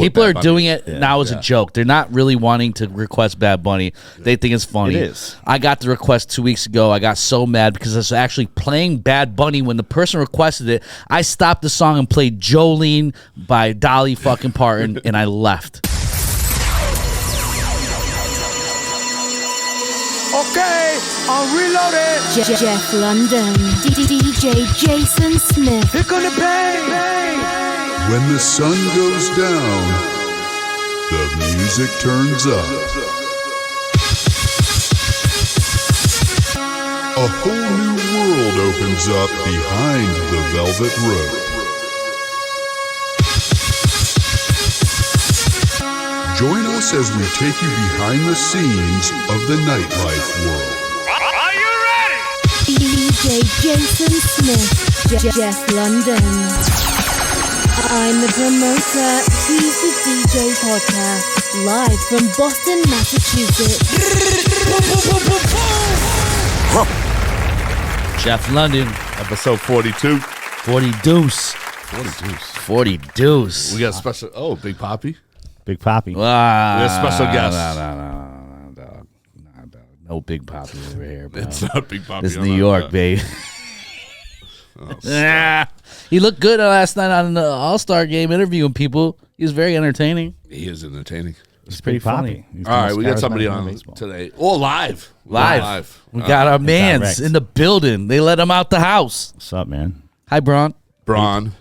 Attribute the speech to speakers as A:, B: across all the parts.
A: People are doing it now as a joke. They're not really wanting to request Bad Bunny. They think it's funny.
B: It is.
A: I got the request 2 weeks ago. I got so mad because I was actually playing Bad Bunny when the person requested it. I stopped the song and played Jolene by Dolly fucking Parton, and I left.
C: Okay, I'm reloaded.
D: Jeff London, DJ Jason Smith.
C: Here come the bang.
E: When the sun goes down, the music turns up. A whole new world opens up behind the velvet rope. Join us as we take you behind the scenes of the nightlife world.
C: Are you ready?
D: DJ Jason Smith, Jeff London. I'm the promoter, he's the DJ podcast, live from Boston, Massachusetts.
A: Jeff London,
F: episode 42.
A: 40 deuce. 40 deuce.
F: We got a special, Big Papi.
B: Big Papi.
F: We got a special guest.
A: No Big Papi over here, bro.
F: It's not Big Papi.
A: It's New York, baby. He looked good last night on the All-Star Game interviewing people. He was very entertaining.
F: He is entertaining.
A: It's pretty funny.
F: All right, we got somebody on today. Oh, live.
A: We got our mans in the building. They let him out the house.
B: What's up, man?
A: Hi, Braun.
B: How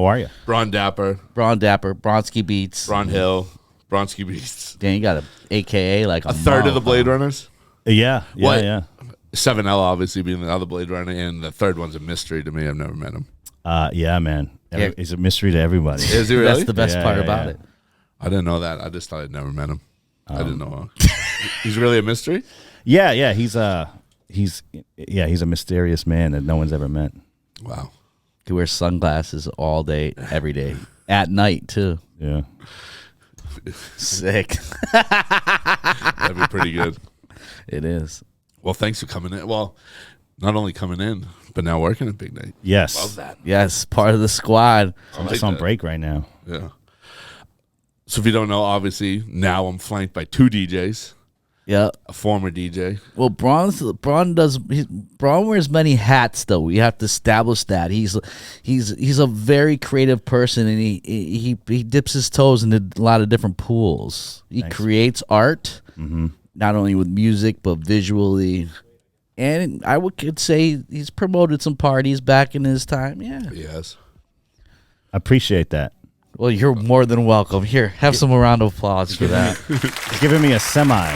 B: are you?
F: Braun Dapper.
A: Braunski Beats.
F: Braun Hill. Braunski Beats.
A: Damn, you got a AKA like
F: a third of the Blade Runners.
B: Yeah.
F: 7L obviously being the other Blade Runner, and the third one's a mystery to me. I've never met him.
B: Yeah, man. It's a mystery to everybody.
F: Is he really?
A: That's the best part about it.
F: I didn't know that. I just thought I'd never met him. I didn't know. He's really a mystery?
B: Yeah. He's a mysterious man that no one's ever met.
F: Wow.
A: He wears sunglasses all day, every day, at night too.
B: Yeah.
A: Sick.
F: That'd be pretty good.
A: It is.
F: Well, thanks for coming in. Well, not only coming in, but now working at Big Night.
B: Yes.
F: Love that.
A: Yes, part of the squad.
B: I'm just on break right now.
F: Yeah. So if you don't know, obviously, now I'm flanked by two DJs.
A: Yeah.
F: A former DJ.
A: Well, Braun wears many hats, though. We have to establish that. He's a very creative person, and he dips his toes into a lot of different pools. He creates art, not only with music, but visually. And I could say he's promoted some parties back in his time. Yeah.
F: Yes.
B: I appreciate that.
A: Well, you're more than welcome. Here, have some round of applause for that.
B: Giving me a semi.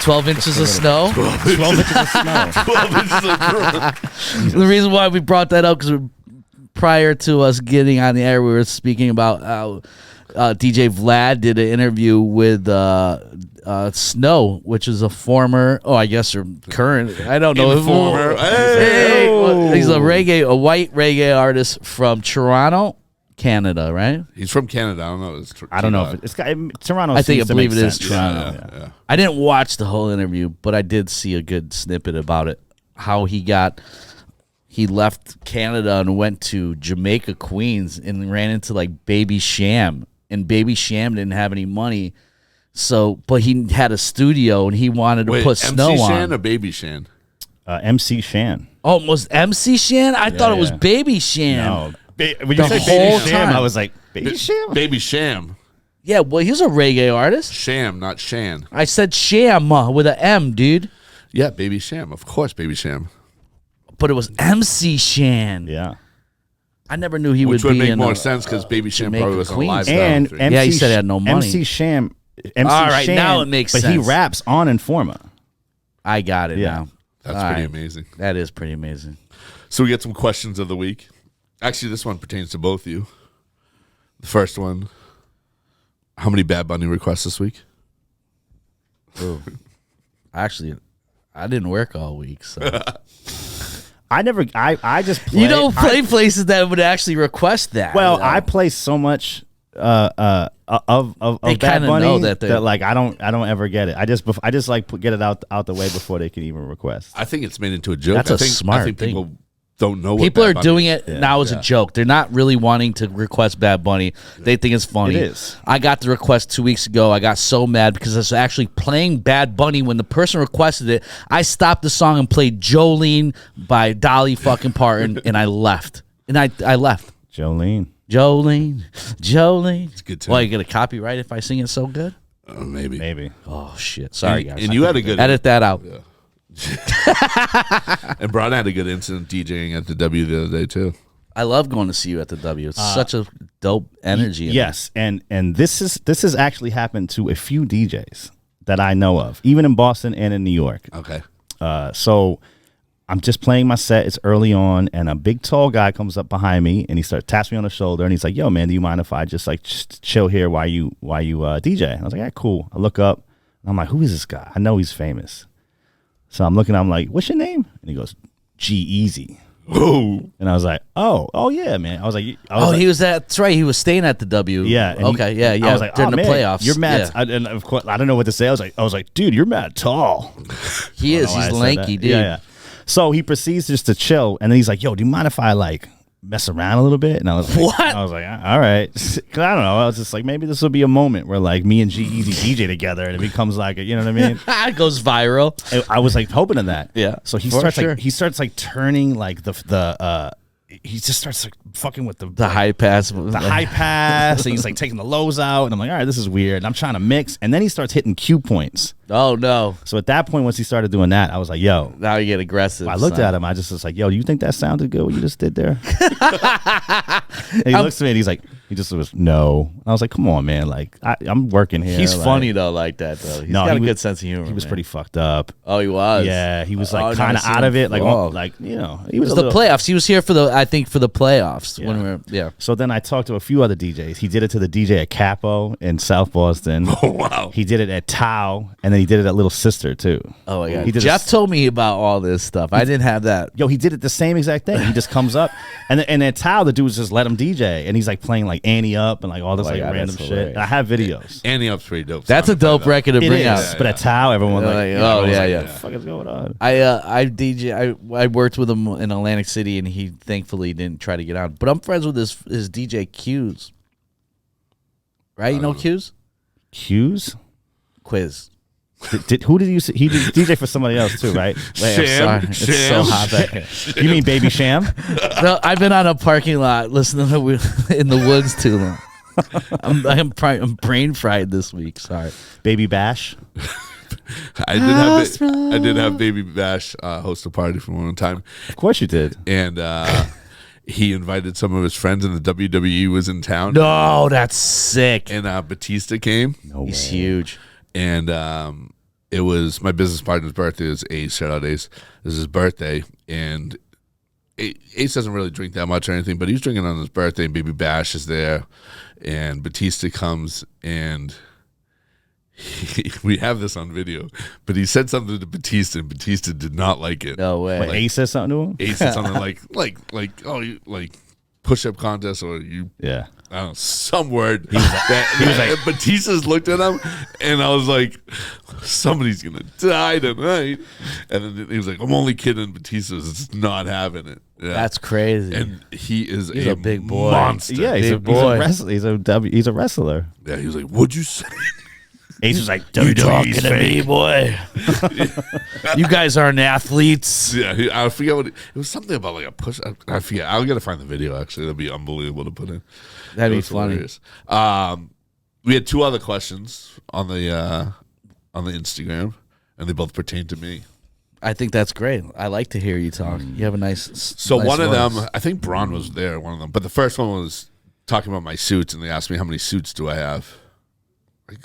A: 12 inches of snow?
B: 12 inches of snow.
F: 12 inches of snow.
A: The reason why we brought that up, because prior to us getting on the air, we were speaking about how DJ Vlad did an interview with Snow, which is a former, or current, I don't know.
F: Former.
A: He's a white reggae artist from Toronto, Canada, right?
F: He's from Canada. I don't know.
B: I don't know if it's got Toronto.
A: I believe it is
B: Toronto.
F: Yeah.
A: I didn't watch the whole interview, but I did see a good snippet about it. How he left Canada and went to Jamaica, Queens, and ran into like Baby Sham, and Baby Sham didn't have any money, but he had a studio and he wanted to put Snow
F: MC
A: on.
F: Shan or Baby Shan?
B: MC Shan.
A: Oh, it was MC Shan? I thought it was Baby Sham.
B: No. When you say Baby Sham, I was like, Baby Sham?
F: Baby Sham.
A: Yeah, well, he's a reggae artist.
F: Sham, not Shan.
A: I said Sham with an M, dude.
F: Yeah, Baby Sham. Of course, Baby Sham.
A: But it was MC Shan.
B: Yeah.
A: I never knew he
F: Which
A: would
F: would
A: be
F: make
A: in
F: more sense because Baby Sham
A: Jamaica,
F: probably wasn't
A: Queens.
F: alive.
B: And
A: he said he had no money.
B: MC Sham.
A: All right,
B: Shan,
A: now it makes sense.
B: But he raps on Informa.
A: I got it now.
F: That's
A: All
F: pretty
A: right.
F: amazing.
A: That is pretty amazing.
F: So we get some questions of the week. Actually, this one pertains to both of you. The first one, how many Bad Bunny requests this week?
A: Ooh. Actually, I didn't work all week, so
B: I just play.
A: you don't play places that would actually request that.
B: Well, I play so much of
A: They
B: Bad
A: kinda
B: Bunny
A: know that
B: like I don't ever get it. I just like get it out the way before they can even request.
F: I think it's made into a joke.
A: That's a
F: I think
A: smart
F: people
A: thing.
F: don't know what
A: People
F: Bad
A: are
F: Bunny
A: doing
F: is.
A: it now as a joke. They're not really wanting to request Bad Bunny. They think it's funny.
B: It is.
A: I got the request 2 weeks ago. I got so mad because I was actually playing Bad Bunny when the person requested it. I stopped the song and played Jolene by Dolly fucking Parton, and I left. And I left.
B: Jolene.
A: Jolene.
F: It's good too.
A: Well, you get a copyright if I sing it so good?
F: Maybe.
A: Oh, shit. Sorry, guys.
F: And you had a good
A: Edit that out.
F: And Braun had a good incident DJing at the W the other day too.
A: I love going to see you at the W. It's such a dope energy. in
B: Yes, and this has actually happened to a few DJs that I know of, even in Boston and in New York.
F: Okay.
B: So I'm just playing my set. It's early on, and a big tall guy comes up behind me, and he taps me on the shoulder, and he's like, "Yo, man, do you mind if I just like chill here while you DJ?" And I was like, "Yeah, cool." I look up, and I'm like, "Who is this guy? I know he's famous." So I'm looking. I'm like, "What's your name?" And he goes, "G-Eazy."
F: Whoa.
B: And I was like, "Oh yeah, man." I was like,
A: He was that's right. He was staying at the W.
B: Yeah. and
A: Okay.
B: he-
A: Yeah.
B: I was like,
A: during
B: "Oh,
A: the
B: man,
A: playoffs.
B: You're mad."
A: Yeah.
B: And of course, I don't know what to say. I was like, "Dude, you're mad tall."
A: He is.
B: I
A: He's
B: said
A: lanky,
B: that.
A: dude.
B: Yeah. So he proceeds just to chill, and then he's like, "Yo, do you mind if I like mess around a little bit?" And I was like,
A: What?
B: I was like, "All right." 'Cause I don't know. I was just like, maybe this will be a moment where like me and G-Eazy DJ together, and it becomes like, you know what I mean?
A: It goes viral.
B: I was like hoping to that.
A: Yeah,
B: So he
A: for
B: starts
A: sure.
B: like turning like he just starts like fucking with
A: The high pass.
B: the high pass, and he's like taking the lows out, and I'm like, all right, this is weird. And I'm trying to mix, and then he starts hitting cue points.
A: Oh no!
B: So at that point, once he started doing that, I was like, yo.
A: Now you get aggressive.
B: I looked at him. I just was like, "Yo, do you think that sounded good? What you just did there?" And he looks at me and he's like, "He just was no." I was like, "Come on, man! Like, I'm working here."
A: He's
B: like,
A: funny though, like that though. He's
B: No,
A: got
B: he
A: a
B: was-
A: good sense of humor.
B: He was
A: man.
B: pretty fucked up.
A: Oh, he was.
B: Yeah, he was
A: Oh,
B: like
A: I've
B: kind
A: never
B: of out
A: seen
B: of
A: him
B: it. Like,
A: fall.
B: he
A: It
B: was
A: was
B: a
A: the
B: little-
A: playoffs. He was here for the playoffs when we were. Yeah.
B: So then I talked to a few other DJs. He did it to the DJ at Capo in South Boston.
F: Oh wow.
B: He did it at Tao, and then he did it at Little Sister too.
A: Oh my god.
B: He did
A: Jeff told me about all this stuff. I didn't have that.
B: Yo, he did it the same exact thing. He just comes up, and at Tao, the dudes just let him DJ, and he's like playing like Annie Up and like all this
A: my
B: like
A: God,
B: random
A: that's
B: shit.
A: hilarious.
B: I have videos.
F: Annie Up's pretty dope.
A: That's a dope record to
B: It
A: bring
B: is,
A: out.
B: but at Tao, everyone like,
A: Like,
B: you know,
A: oh,
B: everyone's
A: yeah,
B: like,
A: yeah.
B: What the fuck is going on?
A: I DJ. I worked with him in Atlantic City, and he thankfully didn't try to get out. But I'm friends with his DJ Q's. Right? You know Q's?
B: Q's?
A: Quiz.
B: Who did you see? He did DJ for somebody else too, right?
A: Wait, I'm sorry. It's so hot back here.
B: You mean Baby Sham?
A: No, I've been on a parking lot listening to in the woods too long. I'm brain fried this week. Sorry.
B: Baby Bash?
F: I did have Baby Bash host a party for one time,
B: Of course you did.
F: and he invited some of his friends, and the WWE was in town.
A: No, that's sick.
F: And Batista came,
B: No
A: He's
B: way.
A: huge.
F: and it was my business partner's birthday. It was Ace. Shout out Ace. It was his birthday, and Ace doesn't really drink that much or anything, but he's drinking on his birthday. And Baby Bash is there, and Batista comes, and we have this on video. But he said something to Batista, and Batista did not like it.
A: No way.
B: What, Ace says something to him?
F: Ace said something like oh, you like push-up contest, or you
B: Yeah.
F: I don't know, some word. He was like, Batista's looked at him, and I was like, somebody's gonna die tonight. And then he was like, I'm only kidding. Batista's not having it. Yeah.
A: That's crazy.
F: And he's
A: a big boy.
F: monster.
B: Yeah, he's a
A: Big boy.
B: wrestler. He's a wrestler.
F: Yeah, he was like, what'd you say?
B: Ace was like,
A: you talking to me, boy? You guys aren't athletes.
F: Yeah, I forget what it was. Something about like a push. I forget. I'll gotta find the video. Actually, that'd be unbelievable to put in.
A: That'd
F: It
A: be
F: was
A: funny.
F: hilarious. We had two other questions on the Instagram, and they both pertain to me.
A: I think that's great. I like to hear you talk. You have a nice.
F: So
A: nice
F: one of
A: voice.
F: them, I think Braun was there. One of them, but the first one was talking about my suits, and they asked me how many suits do I have. Like,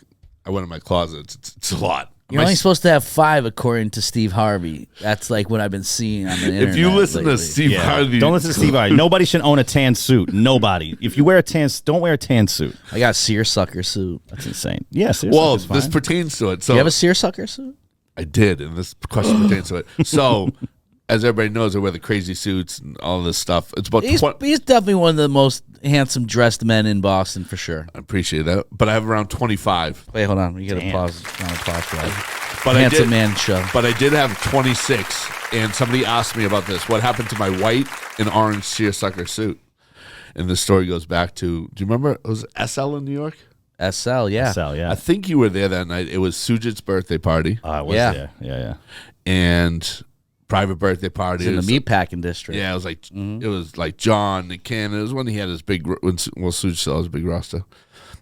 F: I went in my closet. It's a lot.
A: You're only supposed to have 5, according to Steve Harvey. That's like what I've been seeing on the internet.
F: If you listen to
A: lately.
F: Steve Harvey,
B: Don't listen to Steve Harvey. Nobody should own a tan suit. Nobody. If you wear a tan, don't wear a tan suit.
A: I got a seersucker suit.
B: That's insane. Yeah, seriously.
F: well,
B: it's fine.
F: this pertains to it. So
A: Do you have a seersucker suit?
F: I did, and this question pertains to it. So, as everybody knows, I wear the crazy suits and all this stuff. It's about
A: He's definitely one of the most handsome dressed men in Boston for sure.
F: I appreciate that, but I have around 25.
A: Wait, hold on. You got to
B: Damn.
A: pause. Round of applause for that.
F: But
A: Handsome
F: I did,
A: man show.
F: But I did have 26 and somebody asked me about this. What happened to my white and orange seersucker suit? And the story goes back to, do you remember, it was SL in New York?
A: SL, yeah.
B: SL, yeah.
F: I think you were there that night. It was Sujit's birthday party.
B: I was
A: Yeah.
B: there. Yeah.
F: And private birthday party.
A: It's in
F: It
A: the
F: was-
A: meatpacking district.
F: Yeah, it was like it was like John and Ken. It was when he had his big, Suj still has a big roster.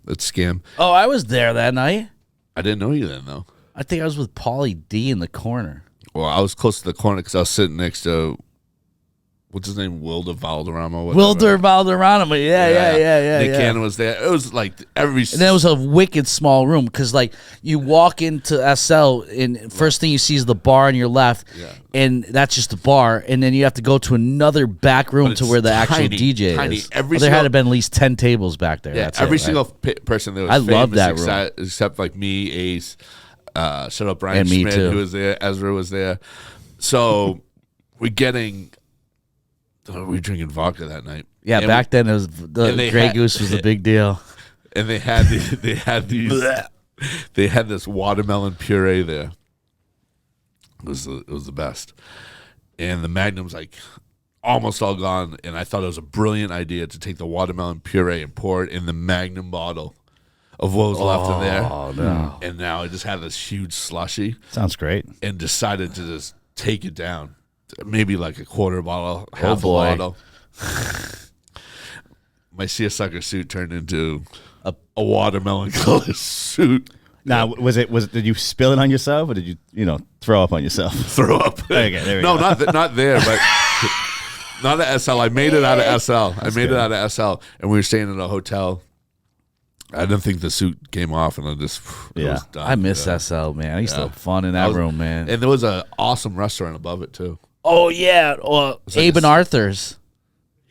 F: That scam.
A: Oh, I was there that night.
F: I didn't know you then, though.
A: I think I was with Paulie D in the corner.
F: Well, I was close to the corner because I was sitting next to, what's his name, Wilder Valderrama. whatever.
A: Wilder Valderrama. Yeah.
F: Nick Cannon was there. It was like every.
A: And that was a wicked small room because, like, you walk into SL and first thing you see is the bar on your left, and that's just the bar. And then you have to go to another back room
F: But
A: to
F: it's
A: where the actual
F: tiny,
A: DJ
F: tiny.
A: is.
F: Every
A: There had
F: single-
A: to have been at least 10 tables back there.
F: Yeah,
A: That's
F: every
A: it, right?
F: single person there was
A: I love
F: famous
A: that
F: except like me, Ace, shout out Brian
A: And me
F: Schmidt,
A: too.
F: who was there. Ezra was there. So we're getting. We were drinking vodka that night.
A: Yeah,
F: And
A: back then it was the
F: and they
A: Grey
F: had-
A: Goose was a big deal.
F: and they had they had this watermelon puree there. It was the best, and the Magnum's like almost all gone. And I thought it was a brilliant idea to take the watermelon puree and pour it in the Magnum bottle of what was left in there.
A: Oh, no.
F: And now I just had this huge slushy
B: Sounds great.
F: and decided to just take it down, maybe like a quarter bottle, half a
A: boy.
F: bottle. My seersucker suit turned into a watermelon color suit.
B: Now, did you spill it on yourself, or did you throw up on yourself?
F: Throw up.
B: Okay, there we
F: no,
B: go.
F: not there, but not at SL. I made it out of SL. I made it out of SL, and we were staying in a hotel. I didn't think the suit came off, and I just it
B: Yeah.
F: was done.
A: I miss
F: Yeah.
A: SL, man. I used to
F: Yeah.
A: have fun in
F: I
A: that
F: was-
A: room, man.
F: And there was an awesome restaurant above it too.
A: Oh, yeah. Well,
F: like
A: Abe and
F: a-
A: Arthur's.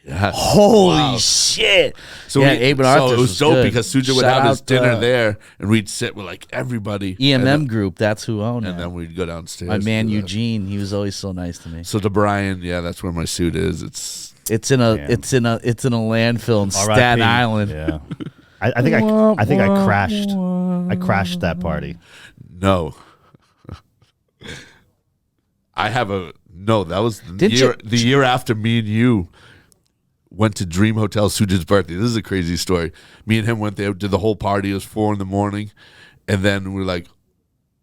F: Yeah.
A: Holy
F: Wow.
A: shit.
F: So
A: yeah,
F: we,
A: Abe and
F: so
A: Arthur's
F: it was dope
A: good.
F: because Suja would
A: Shout
F: have his
A: out,
F: dinner there, and we'd sit with like everybody.
A: EMM group, that's who owned
F: and
A: it.
F: then we'd go downstairs.
A: My man
F: to that.
A: Eugene, he was always so nice to me.
F: So to Brian, yeah, that's where my suit is.
A: It's in a
B: Damn.
A: it's in a landfill in
B: R.I.P.
A: Staten Island.
B: Yeah. I think I crashed. I crashed that party.
F: No. I have a no. That was the
A: Didn't
F: year.
A: you-
F: The year after me and you went to Dream Hotel Suja's birthday. This is a crazy story. Me and him went there, did the whole party. It was 4 a.m, and then we're like,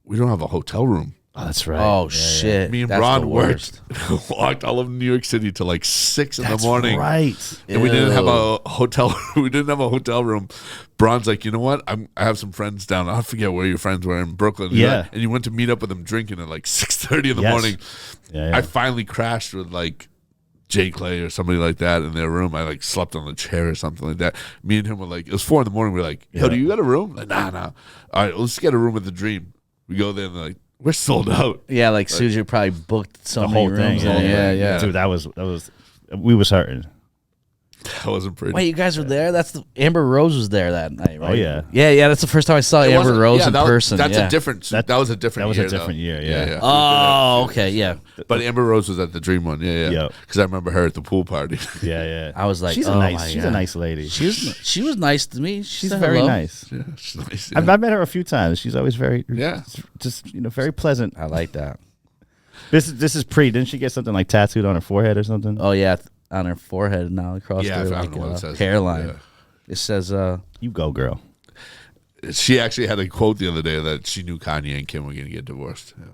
F: we don't have a hotel room.
B: Oh, that's right.
A: Oh
B: Yeah,
A: shit.
F: Me and
A: That's
F: Braun
A: the
F: worked,
A: worst.
F: walked all over New York City till like 6
B: That's
F: in the morning.
B: right.
F: And we didn't have
A: Ew.
F: a hotel. We didn't have a hotel room. Braun's like, you know what? I have some friends down. I forget where your friends were in Brooklyn.
B: Yeah.
F: And you went to meet up with them drinking at like 6:30 in the
B: Yes.
F: morning.
B: Yeah, yeah.
F: I finally crashed with like Jay Clay or somebody like that in their room. I like slept on the chair or something like that. Me and him were like, it was 4 a.m. We're like, yo,
B: Yeah.
F: do you got a room? Like, nah. All right, let's get a room at the Dream. We go there and they're like, we're sold out.
A: Yeah, like Suja probably booked so
B: The
A: many
B: whole
A: rooms.
B: thing.
A: Yeah.
B: Dude, that was. We was hurting.
F: That wasn't pretty.
A: Wait, you guys were there? That's the Amber Rose was there that night, right?
B: Oh, yeah.
A: Yeah. That's the first time I saw
F: It
A: Amber
F: wasn't-
A: Rose
F: yeah,
A: in
F: that was-
A: person.
F: That's
A: yeah.
F: a different. That was a different.
B: That was
F: year,
B: a different
F: though.
B: year, yeah.
A: Oh, okay, yeah.
F: But Amber Rose was at the Dream one. Yeah.
B: Yep.
F: Because I remember her at the pool party.
B: Yeah, yeah.
A: I was like,
B: she's
A: oh
B: a
A: my
B: nice. She's
A: God.
B: a nice lady.
A: She was nice to me.
B: She's
A: said
B: very
A: hello.
B: nice.
F: Yeah, she's nice.
B: I've met her a few times. She's always very.
F: Yeah.
B: Just very pleasant.
A: I like that.
B: This is pre. Didn't she get something like tattooed on her forehead or something?
A: Oh yeah, on her forehead now across
F: Yeah,
A: her
F: I
A: like,
F: don't know what it says.
A: hairline.
F: Yeah.
A: It says,
B: You go, girl.
F: She actually had a quote the other day that she knew Kanye and Kim were going to get divorced. Yeah.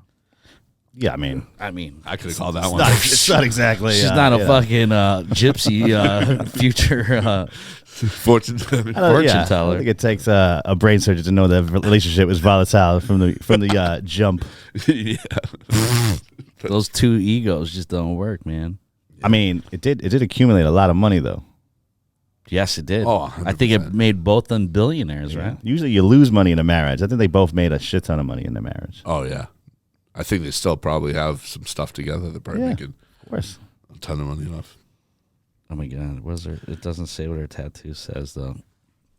B: Yeah, I mean,
A: I mean,
F: I could have called that one.
B: it's not exactly.
A: she's not a fucking gypsy future.
F: Fortune.
B: fortune
A: fortune
B: teller.
A: teller.
B: I think it takes a brain surgeon to know that relationship is volatile from the jump.
F: Yeah.
A: Those two egos just don't work, man.
B: I mean, it did accumulate a lot of money though.
A: Yes, it did.
F: Oh,
A: I think it
F: 100%.
A: made both them billionaires, right?
B: Usually you lose money in a marriage. I think they both made a shit ton of money in their marriage.
F: Oh, yeah. I think they still probably have some stuff together. They're probably
B: Yeah.
F: making
B: Of course.
F: a ton of money off.
A: Oh my God, was there? It doesn't say what her tattoo says though.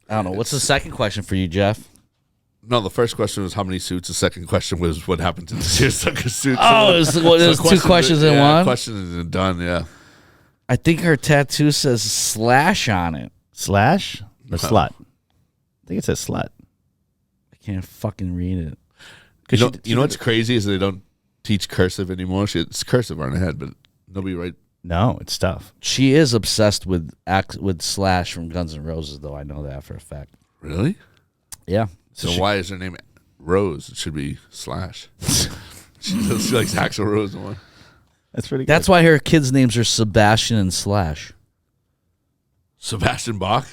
A: I don't know. What's the second question for you, Jeff?
F: No, the first question was how many suits. The second question was what happened to the seersucker suits.
A: Oh, it was two questions in one?
F: Questions are done, yeah.
A: I think her tattoo says slash on it.
B: Slash or slut? I think it says slut.
A: I can't fucking read it.
F: You know what's crazy is they don't teach cursive anymore. It's cursive on her head, but nobody write.
B: No, it's tough.
A: She is obsessed with Slash from Guns N' Roses, though. I know that for a fact.
F: Really?
A: Yeah.
F: So why is her name Rose? It should be Slash. she likes Axl Rose more.
B: That's pretty good.
A: That's why her kids' names are Sebastian and Slash.
F: Sebastian Bach?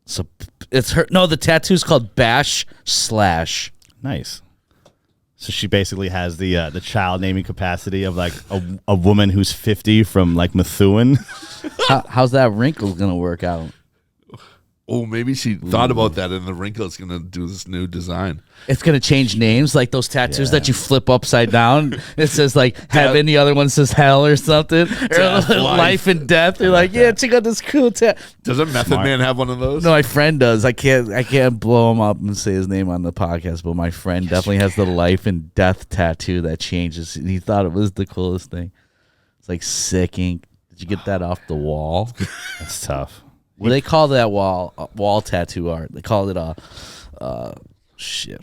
A: So it's her. No, the tattoo's called Bash Slash.
B: Nice. So she basically has the child naming capacity of like a woman who's 50 from like Methuen.
A: How's that wrinkle gonna work out?
F: Oh, maybe she thought about that, and the wrinkle is going to do this new design.
A: It's gonna change names, like those tattoos that you flip upside down. It says like heaven, the other one says hell or something, or life and death. You're like, yeah, check out this cool tattoo.
F: Doesn't Method Man have one of those?
A: No, my friend does. I can't blow him up and say his name on the podcast, but my friend definitely has the life and death tattoo that changes. He thought it was the coolest thing. It's like sick ink. Did you get that off the wall?
B: That's tough.
A: What do they call that wall tattoo art? They call it shit.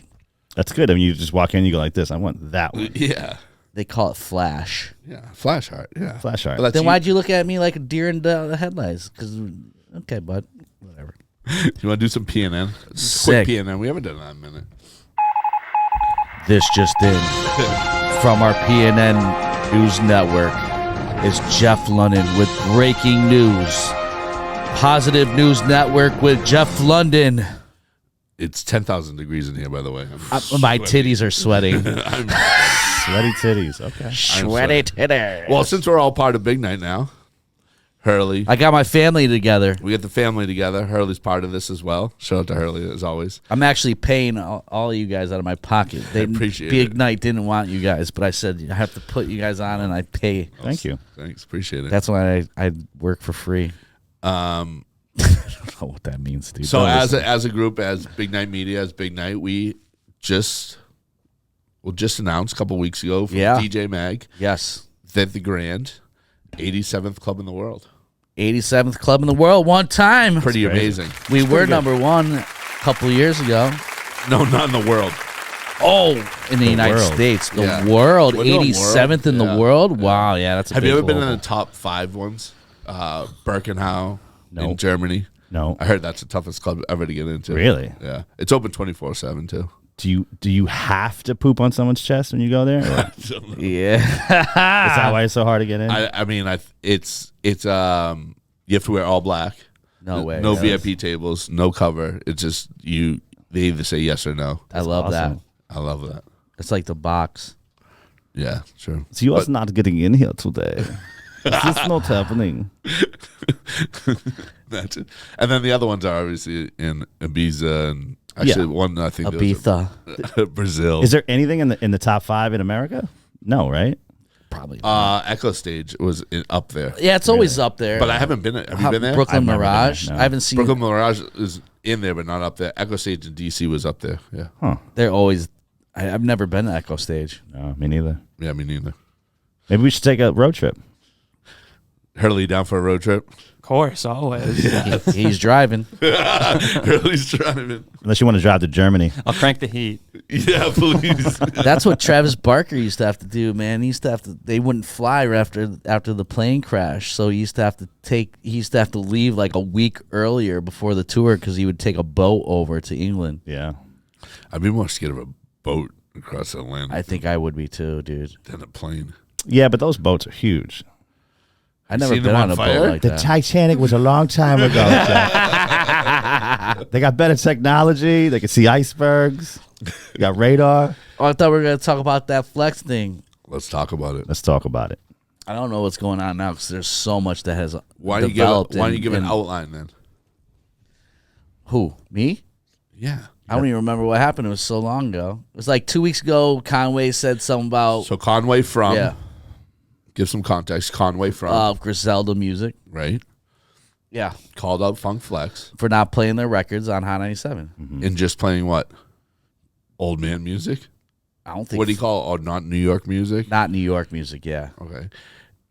B: That's good. I mean, you just walk in, you go like this. I want that one.
F: Yeah.
A: They call it flash.
F: Yeah. Flash art. Yeah.
B: Flash art.
F: But that's
A: Then why'd you look at me like a deer in the headlights? Because okay, bud, whatever.
F: You want to do some PNN?
A: Sick.
F: Quick PNN. We haven't done that in a minute.
A: This just in from our PNN News Network is Jeff London with breaking news. Positive News Network with Jeff London.
F: It's 10,000 degrees in here, by the way.
A: My titties are sweating.
B: Sweaty titties. Okay.
A: Sweaty titties.
F: Well, since we're all part of Big Night now, Hurley.
A: I got my family together.
F: We get the family together. Hurley's part of this as well. Shout out to Hurley, as always.
A: I'm actually paying all of you guys out of my pocket. They
F: appreciate
A: Big
F: it.
A: Night didn't want you guys, but I said I have to put you guys on, and I pay.
B: Thank you.
F: Thanks. Appreciate it.
A: That's why I work for free. I don't know what that means, dude.
F: So
A: Don't listen.
F: as a group, as Big Night Media, as Big Night, we just announced a couple weeks ago from DJ Mag
A: Yes.
F: that the Grand 87th club in the world.
A: 87th club in the world one time.
F: Pretty amazing.
A: We were number one a couple years ago.
F: No, not in the world.
A: Oh, in the United
B: world.
A: States. The
F: Yeah.
A: world.
F: We're doing
A: 87th in
F: world.
A: the world? Wow, yeah, that's a
F: Have
A: big
F: you ever been in
A: global.
F: the top 5 ones? Birkenau
B: No.
F: in Germany.
B: No.
F: I heard that's the toughest club ever to get into.
B: Really?
F: Yeah. It's open 24/7 too.
B: Do you have to poop on someone's chest when you go there? Or is
A: Yeah.
B: that why it's so hard to get in?
F: I mean, it's you have to wear all black.
A: No way.
F: No
A: Yes.
F: VIP tables, no cover. It's just you. They either say yes or no.
A: I love
B: awesome.
F: I love that.
A: that. It's like the box.
F: Yeah, sure.
B: So you was not getting in here today. This is not happening.
F: That's it. And then the other ones are obviously in Ibiza and actually one I think
A: Ibiza.
F: Brazil.
B: Is there anything in the top 5 in America? No, right?
A: Probably.
F: Echo Stage was up there,
A: yeah, it's always up there.
F: but I haven't been. Have you been there?
A: Brooklyn
B: I've never been there,
A: Mirage.
B: no.
A: I haven't seen.
F: Brooklyn Mirage is in there, but not up there. Echo Stage in DC was up there. Yeah,
A: They're always. I've never been to Echo Stage.
B: No, me neither.
F: yeah, me neither.
B: Maybe we should take a road trip.
F: Hurley down for a road trip.
G: Of course, always.
A: He's driving.
F: Hurley's driving.
B: Unless you want to drive to Germany.
G: I'll crank the heat.
F: Yeah, please.
A: That's what Travis Barker used to have to do, man. He used to have to. They wouldn't fly after the plane crash, so he used to have to take. He used to have to leave like a week earlier before the tour because he would take a boat over to England.
B: Yeah.
F: I'd be more scared of a boat across the Atlantic
A: I think I would be too, dude.
F: than a plane.
B: Yeah, but those boats are huge.
A: I've never
F: seen
A: been
F: them
A: on
F: on
A: a
F: fire?
A: boat like
B: The
A: that.
B: Titanic was a long time ago. They got better technology. They can see icebergs. You got radar.
A: Oh, I thought we were gonna talk about that flex thing.
F: Let's talk about it.
B: Let's talk about it.
A: I don't know what's going on now because there's so much that has
F: Why don't
A: developed.
F: you give an
A: in-
F: outline then?
A: Who? Me?
F: Yeah.
A: I don't even remember what happened. It was so long ago. It was like 2 weeks ago. Conway said something about
F: So Conway from.
A: yeah,
F: Give some context. Conway from.
A: Griselda music.
F: Right.
A: Yeah,
F: Called out Funkflex
A: for not playing their records on Hot 97.
F: and just playing what? Old man music?
A: I don't think.
F: What do you call it? Oh, not New York music?
A: Not New York music. Yeah,
F: Okay.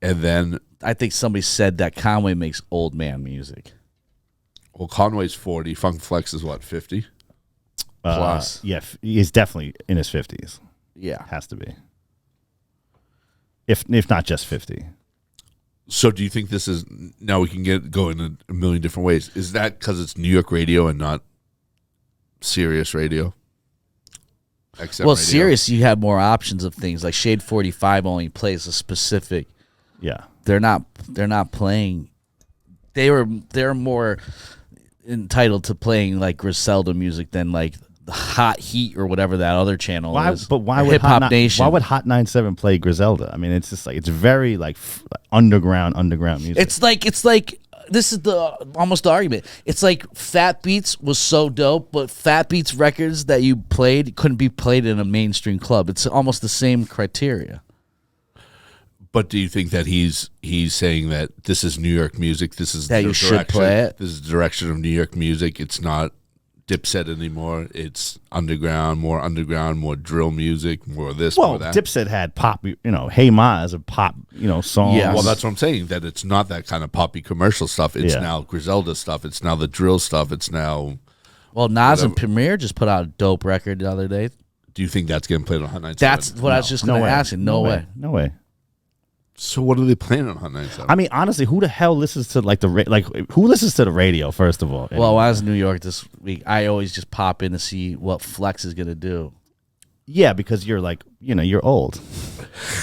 F: And then,
A: I think somebody said that Conway makes old man music.
F: well, Conway's 40. Funkflex is what, 50?
A: Plus.
B: Yeah, he's definitely in his 50s.
A: Yeah,
B: Has to be. if not just 50.
F: So do you think this is now we can go in a million different ways? Is that because it's New York radio and not Sirius radio? XM
A: Well,
F: radio?
A: Sirius, you have more options of things. Like Shade 45 only plays a specific.
B: Yeah.
A: They're not playing. They're more entitled to playing like Griselda music than like the Hot Heat or whatever that other channel is.
B: But why
A: Or
B: would
A: Hip Hop Nation?
B: Why would Hot 97 play Griselda? I mean, it's just like it's very like underground music.
A: It's like this is almost the argument. It's like Fat Beats was so dope, but Fat Beats records that you played couldn't be played in a mainstream club. It's almost the same criteria.
F: But do you think that he's saying that this is New York music? This is
A: That
F: the
A: you should
F: direction-
A: play it?
F: This is the direction of New York music. It's not Dipset anymore. It's underground, more drill music, more this,
B: well,
F: more that.
B: Dipset had pop. Hey Ma is a pop song.
A: Yeah.
F: Well, that's what I'm saying. That it's not that kind of poppy commercial stuff. It's
B: Yeah.
F: now Griselda stuff. It's now the drill stuff. It's now.
A: Well, Nas and Premier just put out a dope record the other day.
F: Do you think that's getting played on Hot 97?
A: That's what I was just going to ask you. No way.
B: No way.
F: So what are they playing on Hot 97?
B: I mean, honestly, who the hell listens to who listens to the radio? First of all,
A: Well, when I was in New York this week, I always just pop in to see what Flex is going to do.
B: yeah, because you're like you're old,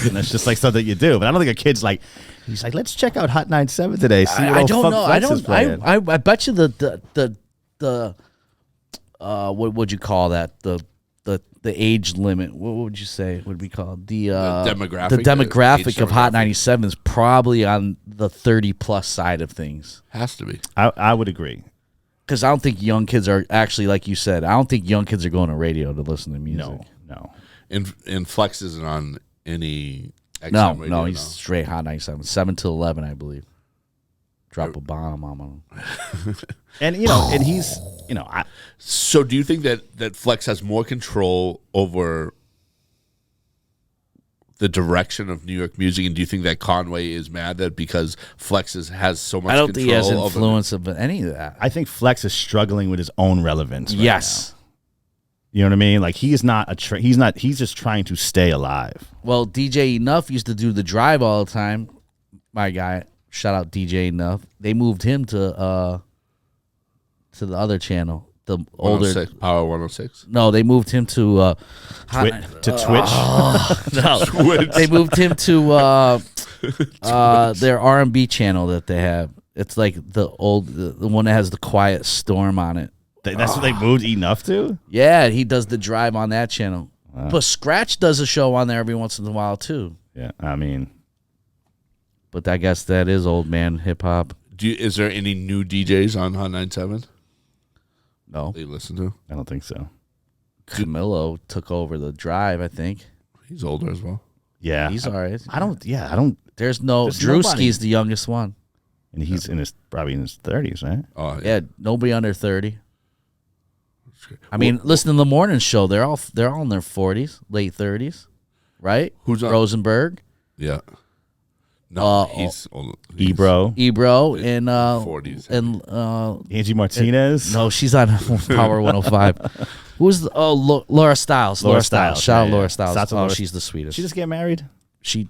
B: and that's just like something you do. But I don't think a kid's like he's like let's check out Hot 97 today. See what
A: I
B: old
A: don't know. I
B: Funkflex is
A: don't.
B: playing.
A: I bet you the what would you call that? The age limit. What would you say would be called? The
F: demographic?
A: The demographic
F: Age
A: of Hot
F: demographic.
A: 97 is probably on the 30+ side of things.
F: Has to be.
B: I would agree.
A: Because I don't think young kids are actually, like you said, I don't think young kids are going to radio to listen to music.
B: No.
F: And Flex isn't on any XM
A: No,
F: radio.
A: no, he's straight Hot 97, 7 to 11, I believe. Drop a bomb on him.
B: And and he's
F: So do you think that Flex has more control over the direction of New York music, and do you think that Conway is mad that because Flex has so much
A: I don't
F: control
A: think he has
F: over
A: influence of any of that.
B: I think Flex is struggling with his own relevance. Right
A: Yes.
B: now. You know what I mean? Like he's just trying to stay alive.
A: Well, DJ Enough used to do the drive all the time. My guy, shout out DJ Enough. They moved him to the other channel, the older
F: 106, Power 106?
A: No, they moved him to
B: Twitch.
A: no. They moved him to their R&B channel that they have. It's like the one that has the Quiet Storm on it.
B: That's what they moved Enough to?
A: Yeah, he does the drive on that channel. But Scratch does a show on there every once in a while too.
B: Yeah, I mean,
A: But I guess that is old man hip hop.
F: Is there any new DJs on Hot 97
A: No,
F: that you listen to?
B: I don't think so.
A: Camilo took over the drive. I think
F: He's older as well.
B: Yeah.
A: he's all right.
B: I don't
A: There's
B: There's
A: Drewski's
B: nobody.
A: the youngest one.
B: and he's probably in his 30s, right?
F: Oh,
A: Yeah, nobody under 30. I mean, listen to the morning show. They're all in their 40s, late 30s, right?
F: Who's on?
A: Rosenberg,
F: Yeah. No,
A: Uh,
F: he's older.
A: Ebro, and
F: 40s.
A: and
B: Angie Martinez.
A: no, she's on Power 105. Who's Laura Stiles?
B: Laura Stiles,
A: Shout out
B: yeah,
A: Laura
B: yeah.
A: Stiles.
B: Shout out to
A: Oh,
B: Laura-
A: she's the sweetest.
B: She just get married?
A: She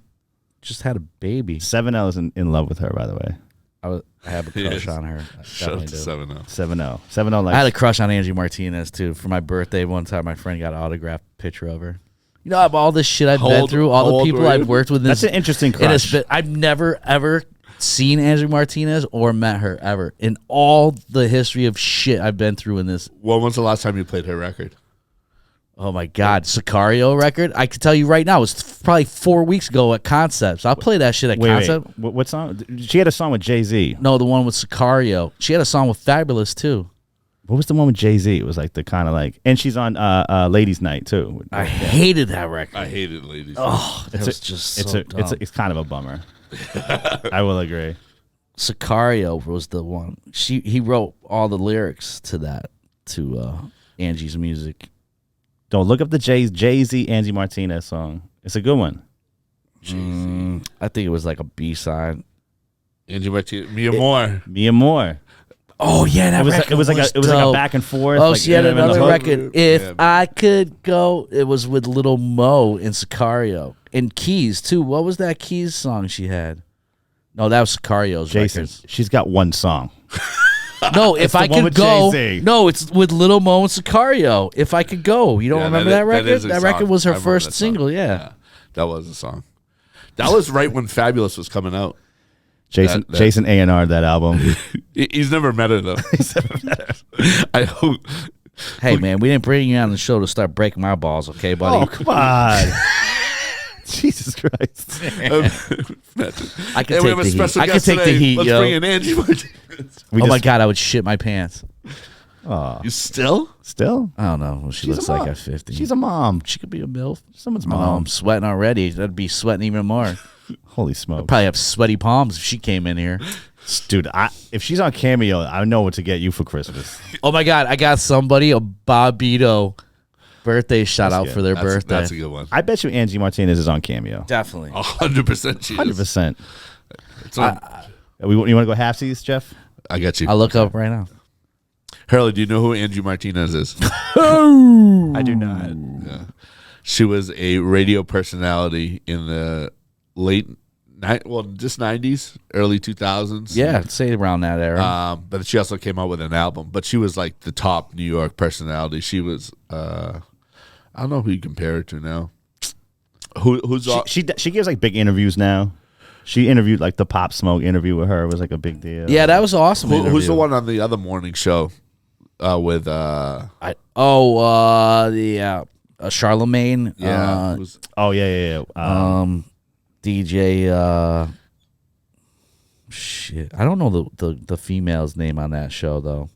A: just had a baby.
B: 7L is in love with her, by the way.
A: I have a crush
F: Yes.
A: on her. I
F: Shout out
A: definitely
F: to
A: do.
F: 7-0.
B: 7L. 7L
A: I had a
B: like
A: crush on Angie Martinez too. For my birthday, one time my friend got an autographed picture of her. You know, all this shit I've
F: How
A: been
F: old-
A: through,
F: how
A: all the
F: old
A: people
F: were you?
A: I've worked with.
B: That's an interesting
A: in a
B: crush.
A: I've never ever seen Angie Martinez or met her ever in all the history of shit I've been through in this.
F: When was the last time you played her record?
A: Oh my God, Sicario record! I can tell you right now, it was probably 4 weeks ago at Concepts. I'll play that shit at
B: wait.
A: Concept.
B: What song? She had a song with Jay-Z.
A: No, the one with Sicario. She had a song with Fabulous too.
B: What was the one with Jay-Z? It was like the kind of like, and she's on Ladies Night too.
A: I hated that record.
F: I hated Ladies.
A: Oh, it was just
B: it's
A: so
B: it's
A: dumb.
B: it's kind of a bummer. I will agree.
A: Sicario was the one. He wrote all the lyrics to that, to Angie's music.
B: Don't look up the Jay-Z Angie Martinez song. It's a good one.
A: I think it was like a B-side.
F: Angie Martinez. Mia Moore.
B: Mia Moore.
A: Oh yeah, that record
B: it was like a
A: dope.
B: back and forth.
A: Oh,
B: like,
A: she had
B: and the
A: another
B: hook.
A: record. If I could go, it was with Little Mo and Sicario and Keys too. What was that Keys song she had? No, that was Sicario's
B: Jason,
A: records.
B: she's got one song.
A: No, if
B: the
A: I
B: one
A: could
B: with
A: go.
B: Jay-Z.
A: No, it's with Little Mo and Sicario. If I could go, you don't
F: Yeah,
A: remember
F: that-
A: that record?
F: is a
A: That
F: song.
A: record was
F: I
A: her
F: remember
A: first
F: that song.
A: single. Yeah.
F: That was a song. That was right when Fabulous was coming out.
B: Jason
F: That-
B: Jason A&R that album.
F: He's never met her though. I hope.
A: Hey man, we didn't bring you on the show to start breaking my balls, okay, buddy?
B: Oh come on. Jesus Christ.
A: I can
F: Hey, we
A: take
F: have a
A: the heat.
F: special
A: I can
F: guest
A: take the
F: today.
A: heat,
F: Let's
A: yo.
F: bring in Angie Martinez.
B: We
A: Oh my
B: just-
A: god, I would shit my pants.
F: You still?
B: Still?
A: I don't know. Well, she
B: She's
A: looks
B: a
A: like
B: mom.
A: at 50.
B: She's a mom.
A: She could be a MILF.
B: Someone's
A: Oh,
B: mom.
A: I'm sweating already. That'd be sweating even more.
B: Holy smoke.
A: Probably have sweaty palms if she came in here.
B: Dude, if she's on Cameo, I know what to get you for Christmas.
A: Oh my god, I got somebody a Bobito birthday shout out
B: good.
A: for their birthday.
F: That's a good one.
B: I bet you Angie Martinez is on Cameo.
A: Definitely.
F: 100% she is.
B: 100%.
F: It's on-
B: You want to go halfsies, Jeff?
F: I got you.
A: I'll look up right now.
F: Hurley, do you know who Angie Martinez is?
G: I do not.
F: She was a radio personality in the just 90s, early 2000s.
A: Yeah, say around that era.
F: But she also came out with an album. But she was like the top New York personality. She was, I don't know who you compare her to now. Who's
B: She gives like big interviews now. She interviewed like the Pop Smoke interview with her. It was like a big deal.
A: yeah, that was awesome.
F: who's
A: interview.
F: the one on the other morning show with
A: Charlemagne.
F: who's-
B: Oh yeah.
A: DJ. Shit, I don't know the female's name on that show though.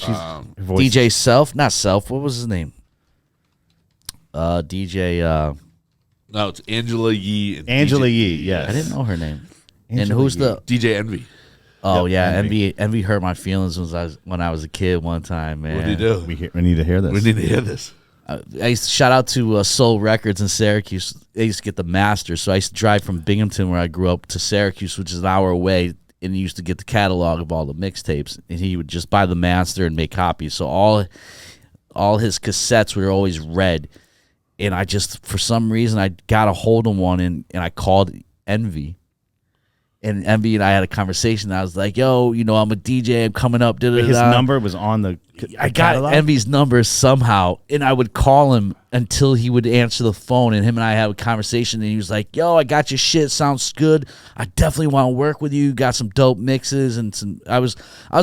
B: Her voice-
A: DJ Self, not Self. What was his name? DJ.
F: no, it's Angela Yee. And
B: Angela
F: DJ,
B: Yee. Yes.
A: I didn't know her name.
B: Angela
A: and who's
B: Yee.
A: the?
F: DJ Envy.
A: Oh
B: Yep,
A: yeah,
B: Envy.
A: Envy hurt my feelings when I was a kid one time, man.
F: What did he do?
B: We need to hear this.
F: We need to hear this.
A: I used to shout out to Soul Records in Syracuse. They used to get the master, so I used to drive from Binghamton, where I grew up, to Syracuse, which is an hour away, and he used to get the catalog of all the mixtapes, and he would just buy the master and make copies. So all his cassettes were always red, and I just, for some reason, I got a hold of one, and I called Envy. And Envy and I had a conversation. I was like, "Yo, I'm a DJ. I'm coming up."
B: Wait, his number was on the
A: I got
B: catalog?
A: Envy's number somehow, and I would call him until he would answer the phone, and him and I had a conversation, and he was like, "Yo, I got your shit. Sounds good. I definitely want to work with you. Got some dope mixes and some." I was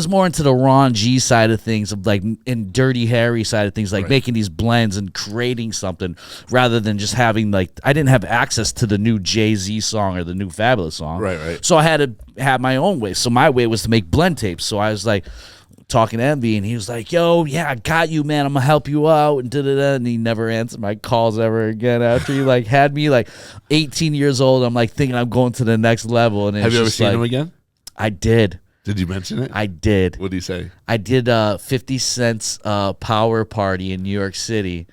A: more into the Ron G side of things, of like in Dirty Harry side of things, like making these blends and creating something rather than just having like, I didn't have access to the new Jay-Z song or the new Fabulous song,
F: Right.
A: So I had to have my own way. So my way was to make blend tapes. So I was like talking to Envy, and he was like, "Yo, yeah, I got you, man. I'm gonna help you out," and da-da-da. And he never answered my calls ever again after he like had me like 18 years old. I'm like thinking I'm going to the next level. And
F: Have you ever seen him again?
A: I did.
F: Did you mention it?
A: I did.
F: What did he say?
A: I did 50 Cent's Power Party in New York City,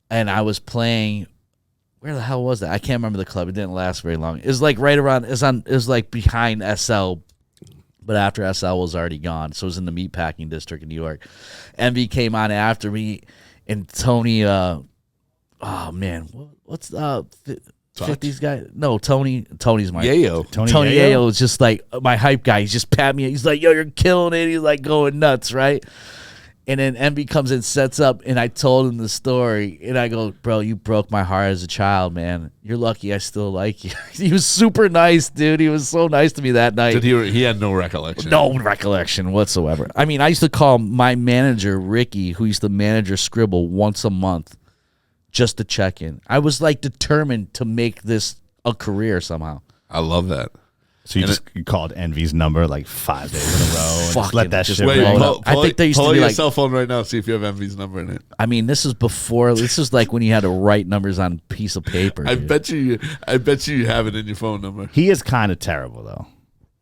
A: and I was playing. Where the hell was that? I can't remember the club. It didn't last very long. It was like right around. It was like behind SL, but after SL was already gone. So it was in the meatpacking district in New York. Envy came on after me, and Tony. Oh man, what's 50s guy? No, Tony's my
F: Yayo.
B: Tony
A: Yayo is just like my hype guy. He's just pat me. He's like, "Yo, you're killing it." He's like going nuts, right? And then Envy comes and sets up, and I told him the story, and I go, "Bro, you broke my heart as a child, man. You're lucky I still like you." He was super nice, dude. He was so nice to me that night.
F: Did he had no recollection.
A: No recollection whatsoever. I mean, I used to call my manager, Ricky, who used to manage Scribble, once a month just to check in. I was like determined to make this a career somehow.
F: I love that.
B: So you called Envy's number like 5 days in a row and just let that
A: just
B: shit
A: wait,
B: roll.
A: pull- I think there used to
F: pull
A: be
F: your
A: like-
F: cell phone right now. See if you have Envy's number in it.
A: I mean, this is like when you had to write numbers on a piece of paper.
F: I
A: dude.
F: bet you have it in your phone number.
B: He is kind of terrible though.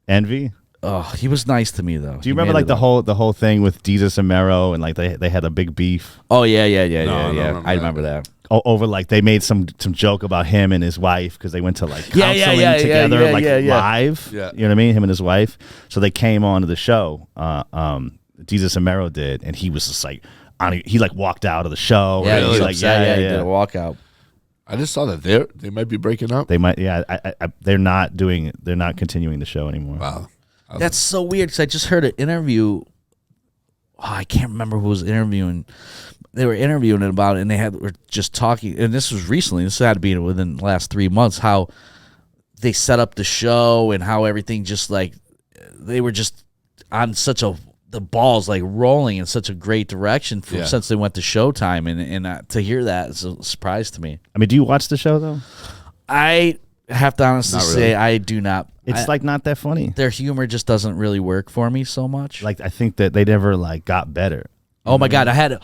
B: Envy.
A: Oh, he was nice to me though.
B: Do you remember like the whole thing with Jesus and Mero and like they had a big beef?
A: Oh yeah.
F: I don't remember
A: I
F: that.
A: remember that.
B: over like they made some joke about him and his wife because they went to like counseling together live.
F: Yeah.
B: You know what I mean? Him and his wife. So they came on to the show. Jesus and Mero did, and he was just like, he like walked out of the show.
A: Yeah,
B: He was like,
A: he did a walkout.
F: I just saw that they might be breaking up.
B: They might, they're not continuing the show anymore.
F: Wow,
A: That's so weird because I just heard an interview. I can't remember who was interviewing. They were interviewing it about it, and were just talking. And this was recently. This had to be within the last 3 months. How they set up the show and how everything just like they were just on the balls like rolling in such a great direction since they went to Showtime, and to hear that is a surprise to me.
B: I mean, do you watch the show though?
A: I have to honestly say I do not.
B: It's like not that funny.
A: Their humor just doesn't really work for me so much.
B: Like I think that they never like got better.
A: Oh my God! I had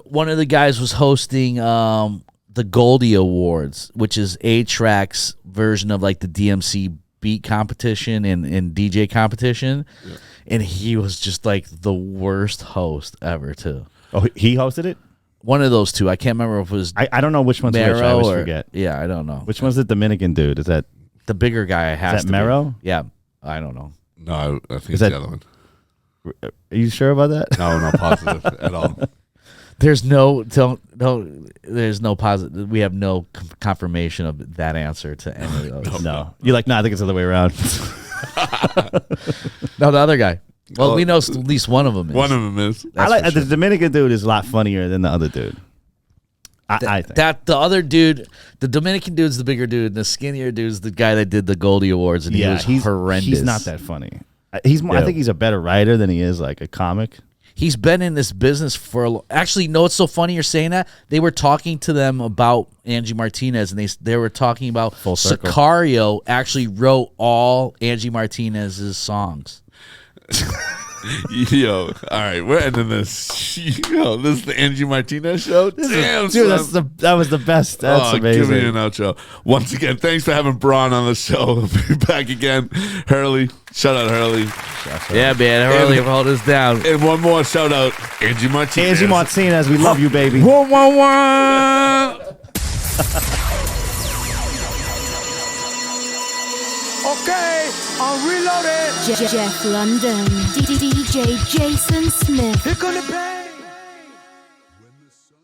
A: one of the guys was hosting the Goldie Awards, which is A-Track's version of like the DMC beat competition and DJ competition, and he was just like the worst host ever too.
B: Oh, he hosted it?
A: One of those two. I can't remember if it was
B: I don't know which one's which. I always forget.
A: Yeah, I don't know.
B: Which one's the Dominican dude? Is that
A: the bigger guy? Has
B: is that Mero?
A: Yeah, I don't know.
F: No, I think it's the other one.
B: Are you sure about that?
F: No, not positive at all.
A: There's there's no positive. We have no confirmation of that answer to any of those.
B: No. You're like, I think it's the other way around.
A: No, the other guy. Well, we know at least one of them is.
F: One of them is.
B: I like the Dominican dude is a lot funnier than the other dude. I think
A: that the other dude, the Dominican dude's the bigger dude, and the skinnier dude's the guy that did the Goldie Awards, and he was horrendous.
B: He's not that funny. I think he's a better writer than he is like a comic.
A: He's been in this business for actually. No, it's so funny you're saying that. They were talking to them about Angie Martinez, and they were talking about
B: Full circle.
A: Sicario actually wrote all Angie Martinez's songs.
F: Yo, all right, we're ending this. Yo, this is the Angie Martinez show. Damn,
B: Dude,
F: son.
B: that was the best. That's amazing.
F: Give me an outro. Once again, thanks for having Braun on the show. We'll be back again. Hurley, shout out Hurley.
A: Yeah, man, Hurley hold us down.
F: And one more shout out, Angie Martinez.
B: Angie Martinez, we love you, baby.
C: Okay, I'm reloaded.
D: Jeff London, DJ Jason Smith.
C: Here come the bang.